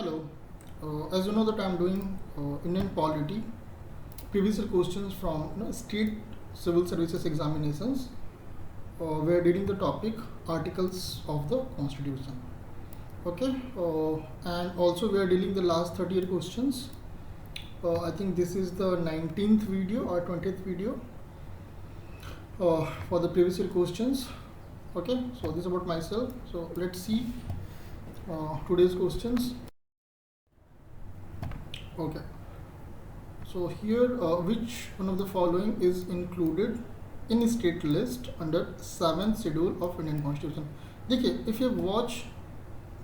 Hello, as you know that I am doing Indian Polity, previous year questions from state civil services examinations. We are dealing the topic articles of the Constitution. Okay, and also we are dealing the last 30 year questions. I think this is the 19th video or 20th video for the previous year questions. Okay, so this is about myself. So let's see today's questions. Okay, so here which one of the following is included in state list under 7th schedule of Indian Constitution? देखिए, if you watch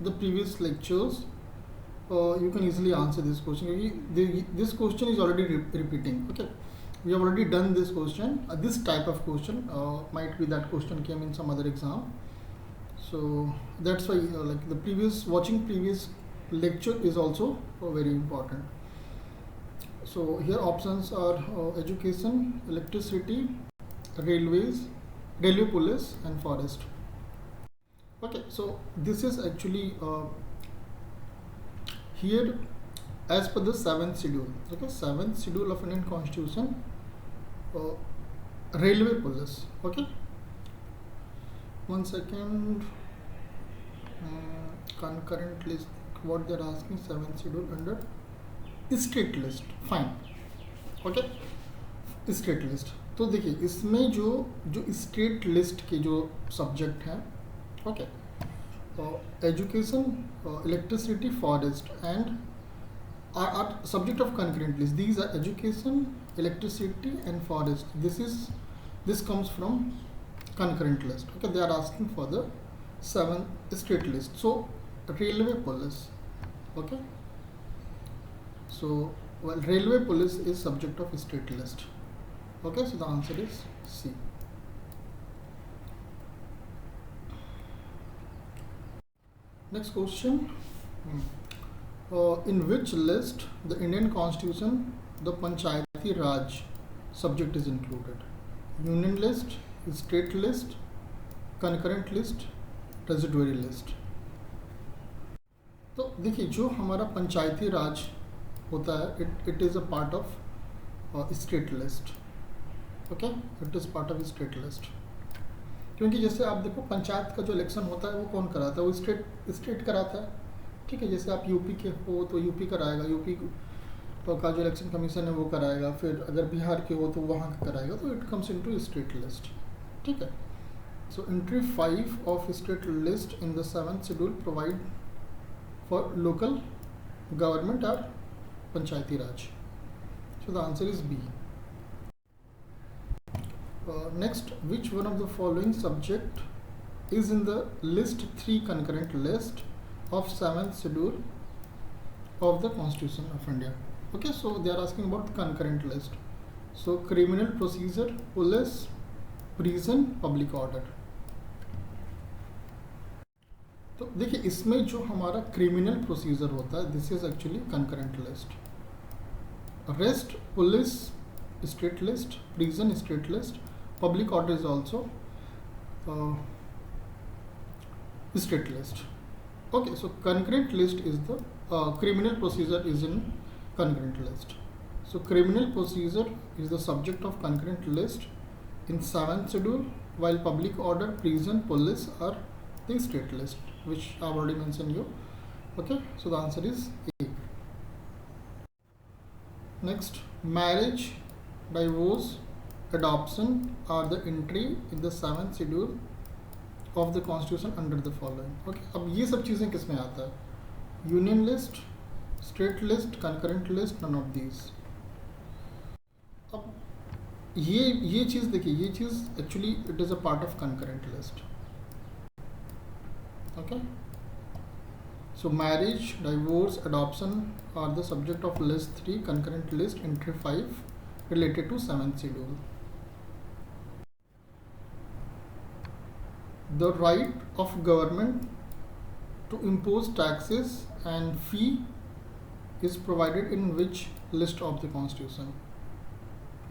the previous lectures, you can easily answer this question. This question is already repeating. Okay, we have already done this question. This type of question might be that question came in some other exam. So that's why like the watching previous lecture is also very important. So here options are education, electricity, railways, railway police and forest. Okay, so this is actually here as per the 7th schedule. Okay, 7th schedule of Indian Constitution, railway police. Okay, one second. Concurrent list, what they're asking, 7th schedule under state list. Fine. Okay, state list. तो देखिए इसमें जो state list के जो subject हैं, okay, education, electricity, forest and are subject of concurrent list. These are education, electricity and forest. This comes from concurrent list. Okay, they are asking for the 7th state list. So railway police. Okay, so well, railway police is subject of state list. Okay, so the answer is C. Next question. In which list the Indian Constitution the Panchayati Raj subject is included? Union list, state list, concurrent list, residuary list. तो देखिए जो हमारा पंचायती राज होता है, it is a part of state list. Okay, it is part of state list. क्योंकि जैसे आप देखो पंचायत का जो इलेक्शन होता है वो कौन कराता है? वो स्टेट कराता है. ठीक है, जैसे आप यूपी के हो तो यूपी कराएगा, यूपी का जो इलेक्शन कमीशन है वो कराएगा. फिर अगर बिहार के हो तो वहाँ का कराएगा. तो it comes into state list. ठीक है. So entry 5 of state list in the 7th schedule provide for local government और Panchayati Raj. So the answer is B. Next, which one of the following subject is in the list 3 concurrent list of 7th schedule of the Constitution of India? Okay, so they are asking about the concurrent list. So criminal procedure, police, prison, public order. तो देखिए इसमें जो हमारा criminal procedure होता है, this is actually concurrent list. Rest, police, state list, prison, state list, public order is also state list. Okay, so concurrent list is the criminal procedure is in concurrent list. So criminal procedure is the subject of concurrent list in 7th schedule, while public order, prison, police are the state list, which I have already mentioned you. Okay, so the answer is A. Next, marriage, divorce, adoption are the entry in the 7th schedule of the Constitution under the following. Okay, अब ये सब चीज़ें किस में आता है? Union list, state list, concurrent list, none of these. अब ये चीज़ देखिए, ये चीज़ actually it is a part of concurrent list. Okay, so marriage, divorce, adoption are the subject of list 3 concurrent list entry 5 related to 7th schedule. The right of government to impose taxes and fee is provided in which list of the Constitution?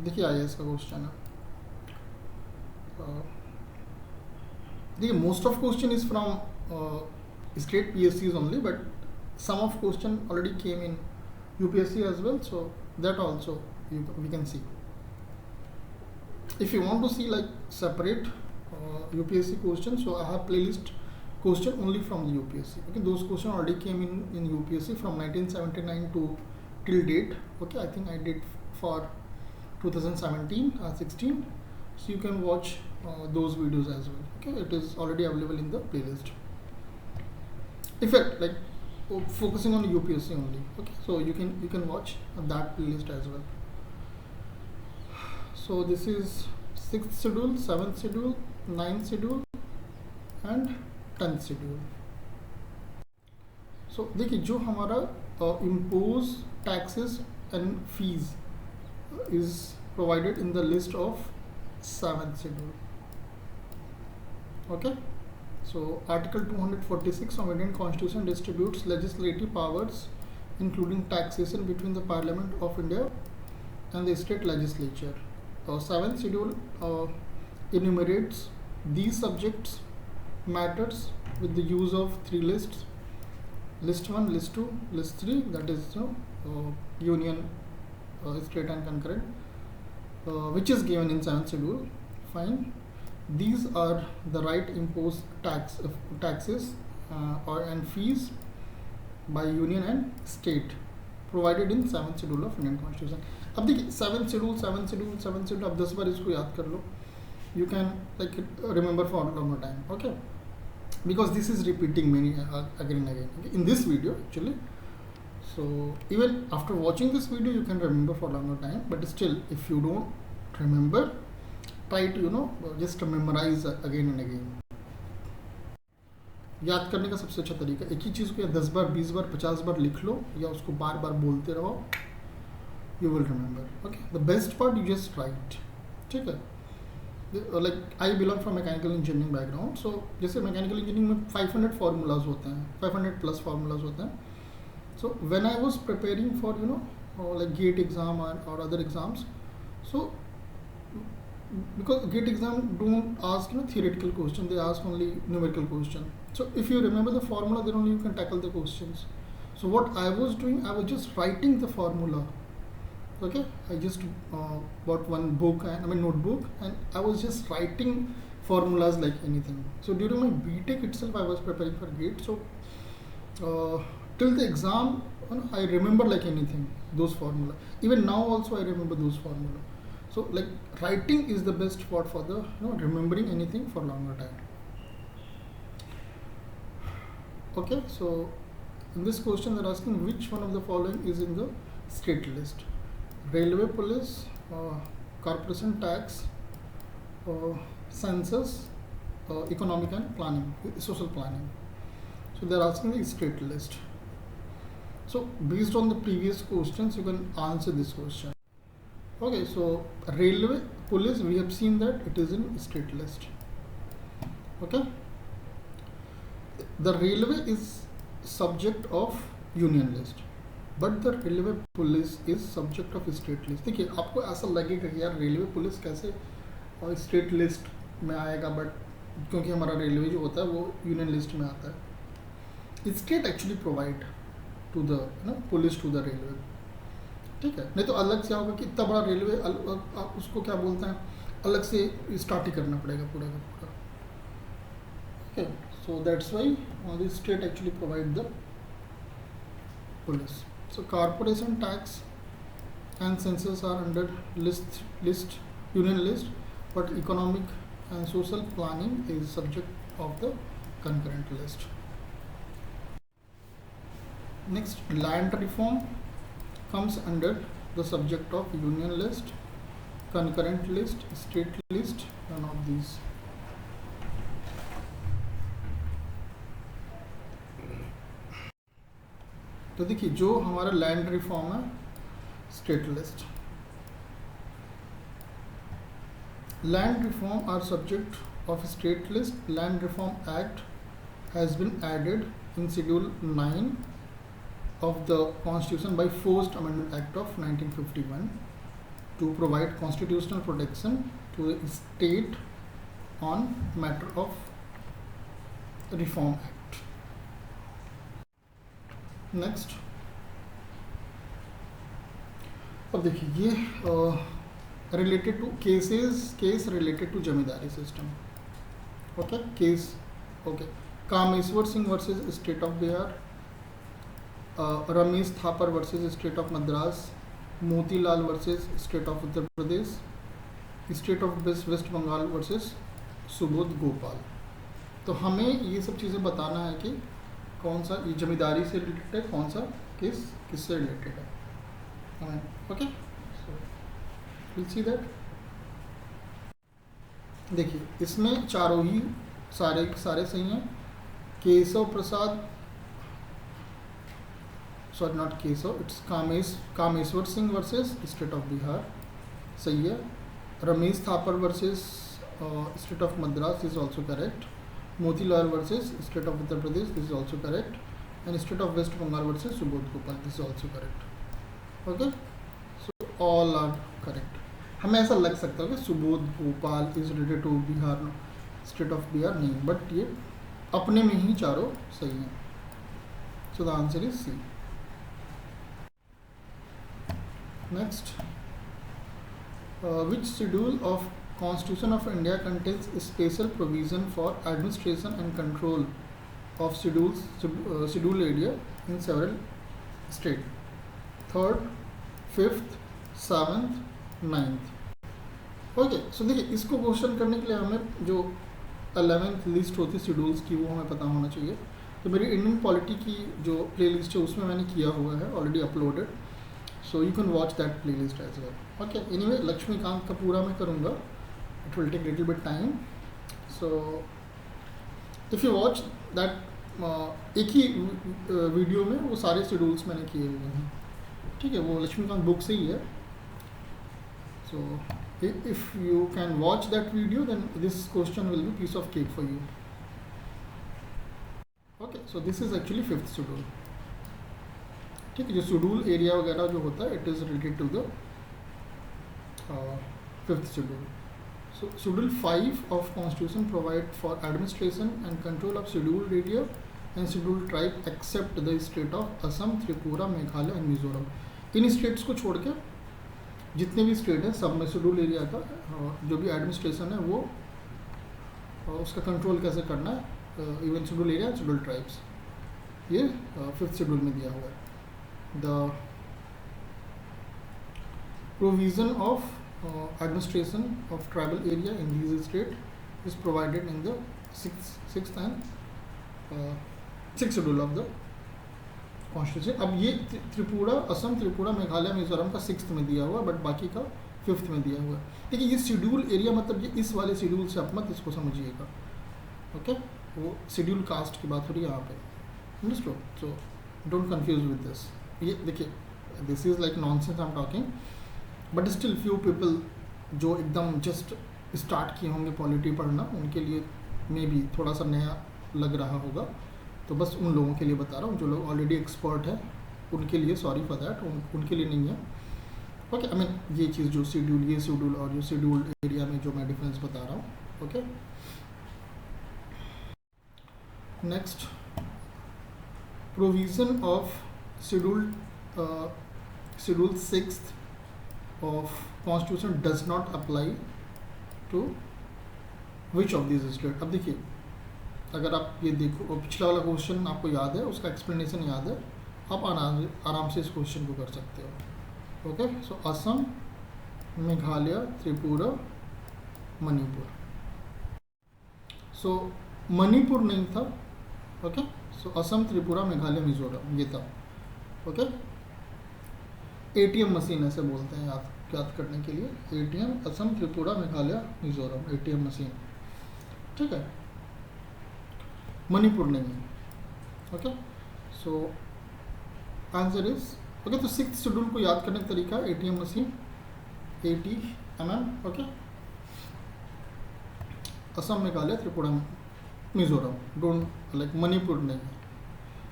देखिए IAS का question है. देखिए most of question is from state PSCs only, but some of question already came in UPSC as well, so that also we can see. If you want to see like separate UPSC questions, so I have playlist question only from the UPSC. Okay, those questions already came in UPSC from 1979 to till date. Okay, I think I did for 2017 16, so you can watch those videos as well. Okay, it is already available in the playlist. If it like focusing on UPSC only, okay, so you can watch that playlist as well. So this is 6th schedule, 7th schedule, 9th schedule and 10th schedule. So देखिए जो हमारा impose taxes and fees is provided in the list of 7th schedule. Okay, so Article 246 of Indian Constitution distributes legislative powers including taxation between the Parliament of India and the state legislature. 7th schedule enumerates these subjects matters with the use of 3 lists: list 1, list 2, list 3, that is union, state and concurrent, which is given in 7th schedule. Fine. These are the right imposed taxes and fees by union and state provided in 7th schedule of Indian Constitution. अब देखिए 7th schedule अब 10 बार इसको याद कर लो. You can like remember for a longer time. Okay, because this is repeating many again and again, okay, in this video actually. So even after watching this video you can remember for a longer time, but still if you don't remember, try to just memorize again and again. याद करने का सबसे अच्छा तरीका एक ही चीज़ को या 10 बार 20 बार 50 बार लिख लो या उसको बार बार बोलते रहो, you will remember. Okay, the best part you just write. ठीक है, like I belong from mechanical engineering background, so जैसे mechanical engineering में 500 formulas होते हैं, 500 plus formulas होते हैं. So when I was preparing for like GATE exam or other exams, so because GATE exam don't ask theoretical question, they ask only numerical question. So if you remember the formula, then only you can tackle the questions. So what I was doing, I was just writing the formula. Okay, I just bought one book and notebook, and I was just writing formulas like anything. So during my BTech itself, I was preparing for GATE. So till the exam, I remember like anything those formula. Even now also I remember those formula. So like writing is the best part for the remembering anything for longer time. Okay, so in this question they're asking which one of the following is in the state list: railway police, corporation tax, census, economic and planning, social planning. So they're asking the state list. So based on the previous questions, you can answer this question. Okay, so railway police, we have seen that it is in state list. Okay, the railway is subject of union list, but the railway police is subject of state list. देखिए आपको ऐसा लगेगा कि यार railway police कैसे और state list में आएगा, बट क्योंकि हमारा रेलवे जो होता है वो यूनियन लिस्ट में आता है. State actually provide to the police to the railway. ठीक है, नहीं तो अलग से होगा कि इतना बड़ा रेलवे उसको क्या बोलते हैं, अलग से स्टार्ट ही करना पड़ेगा पूरा का पूरा. Okay, so that's why the state actually provide the police. So corporation tax and census are under list union list, but economic and social planning is subject of the concurrent list. Next, land reform comes under the subject of union list, concurrent list, state list, none of these. तो देखिए जो हमारा land reform है state list. Land reform are subject of state list. Land reform act has been added in schedule 9 of the Constitution by Forced Amendment Act of 1951 to provide constitutional protection to the state on matter of Reform Act. Next, अब देखिए ये related to case related to zamindari system. Okay, case. Okay, Kameshwar Singh versus state of Bihar, Ramesh Thapar versus state of Madras, Motilal versus state of Uttar Pradesh, state of waste Bengal versus Subodh Gopal. तो हमें ये सब चीज़ें बताना है कि कौन सा ये जमींदारी से रिलेटेड है, कौन सा केस किससे रिलेटेड है. हमें ओके, विल सी दैट. देखिए इसमें चारों ही सारे सही हैं. Keshav Prasad, sorry not Keshav, it's Kameshwar Singh versus state of Bihar, सही है. Ramesh Thapar versus state of Madras, this is also correct. Motilal versus state of Uttar Pradesh, this is also correct. And state of waste Bengal versus Subodh Gopal, this is also correct. Okay, so all are correct. हमें ऐसा लग सकता है कि Subodh Gopal is related to Bihar, state of Bihar नहीं, but ये अपने में ही चारों सही हैं. So the answer is C. Next, which schedule of Constitution of India contains special provision for administration and control of scheduled area in several states? 3rd, 5th, 7th, 9th. Okay, so देखिए इसको question करने के लिए हमें जो 11th list होती है schedules की वो हमें पता होना चाहिए. तो मेरी इंडियन पॉलिटी की जो प्ले लिस्ट है उसमें मैंने किया हुआ है, already uploaded, so you can watch that playlist as well. Okay, anyway Laxmikanth का पूरा मैं करूँगा, it will take little bit time. So if you watch that, एक ही वीडियो में वो सारे शेड्यूल्स मैंने किए हुए हैं. ठीक है, वो लक्ष्मीकांत बुक से ही है. So if you can watch that video then this question will be piece of cake for you. Okay, so this is actually 5th schedule. ठीक है, जो शेड्यूल एरिया वगैरह जो होता है it is related to the 5th schedule. So Schedule 5 of Constitution provide for administration and control of scheduled area and scheduled tribe except the state of Assam, Tripura, Meghalaya and Mizoram. In states को छोड़ के जितने भी state हैं सब में schedule area का जो भी एडमिनिस्ट्रेशन है वो उसका कंट्रोल कैसे करना है, even schedule area, schedule tribes, ये 5th शेड्यूल में दिया हुआ है. The provision of administration of tribal area in these states is provided in the 6th and 6th schedule of the constitution. अब ये त्रिपुरा, असम, त्रिपुरा, मेघालय, मिजोरम का 6th में दिया हुआ है, बट बाकी का 5th में दिया हुआ है. देखिए ये शेड्यूल एरिया मतलब ये इस वाले शेड्यूल से आप मत इसको समझिएगा. ओके, वो शेड्यूल कास्ट की बात हो रही है यहाँ पे, understood. So don't confuse with this. ये देखिए this is like nonsense I am talking, but still few people जो एकदम जस्ट स्टार्ट किए होंगे पॉलिटी पढ़ना, उनके लिए मे बी थोड़ा सा नया लग रहा होगा. तो बस उन लोगों के लिए बता रहा हूँ जो लोग ऑलरेडी एक्सपर्ट है उनके लिए, सॉरी फॉर दैट, उनके लिए नहीं है. ओके, आई मीन ये चीज़ जो शेड्यूल, ये शेड्यूल और जो शेड्यूल एरिया में जो मैं डिफरेंस बता रहा हूँ. Okay, next, provision of schedule 6th of Constitution does not apply to which of these states. अब देखिए अगर आप ये देखो पिछला वाला क्वेश्चन आपको याद है, उसका एक्सप्लेनेशन याद है, आप आराम से इस क्वेश्चन को कर सकते हो. ओके, सो असम, मेघालय, त्रिपुरा, मणिपुर. सो मणिपुर नहीं था. ओके, सो असम, त्रिपुरा, मेघालय, मिजोरम ये था. ओके, ATM मशीन ऐसे बोलते हैं याद करने के लिए. ATM, Assam, Tripura, Meghalaya, Mizoram, ATM machine. ठीक है, मणिपुर नहीं है. Okay, so answer is okay. तो 6th शेड्यूल को याद करने का तरीका ATM machine, ATMM. Okay, Assam, Meghalaya, Tripura, Mizoram. Don't like Manipur नहीं है.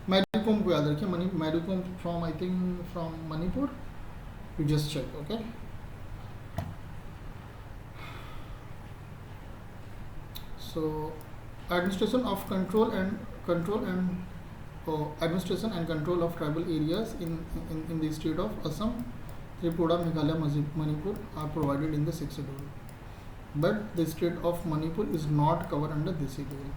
मैरीकॉम को याद रखिए, Mary Kom from I think from Manipur. You just check. Okay, so administration of control and administration and control of tribal areas in the state of Assam, Tripura, Meghalaya, Manipur are provided in the 6th schedule. But the state of Manipur is not covered under this schedule.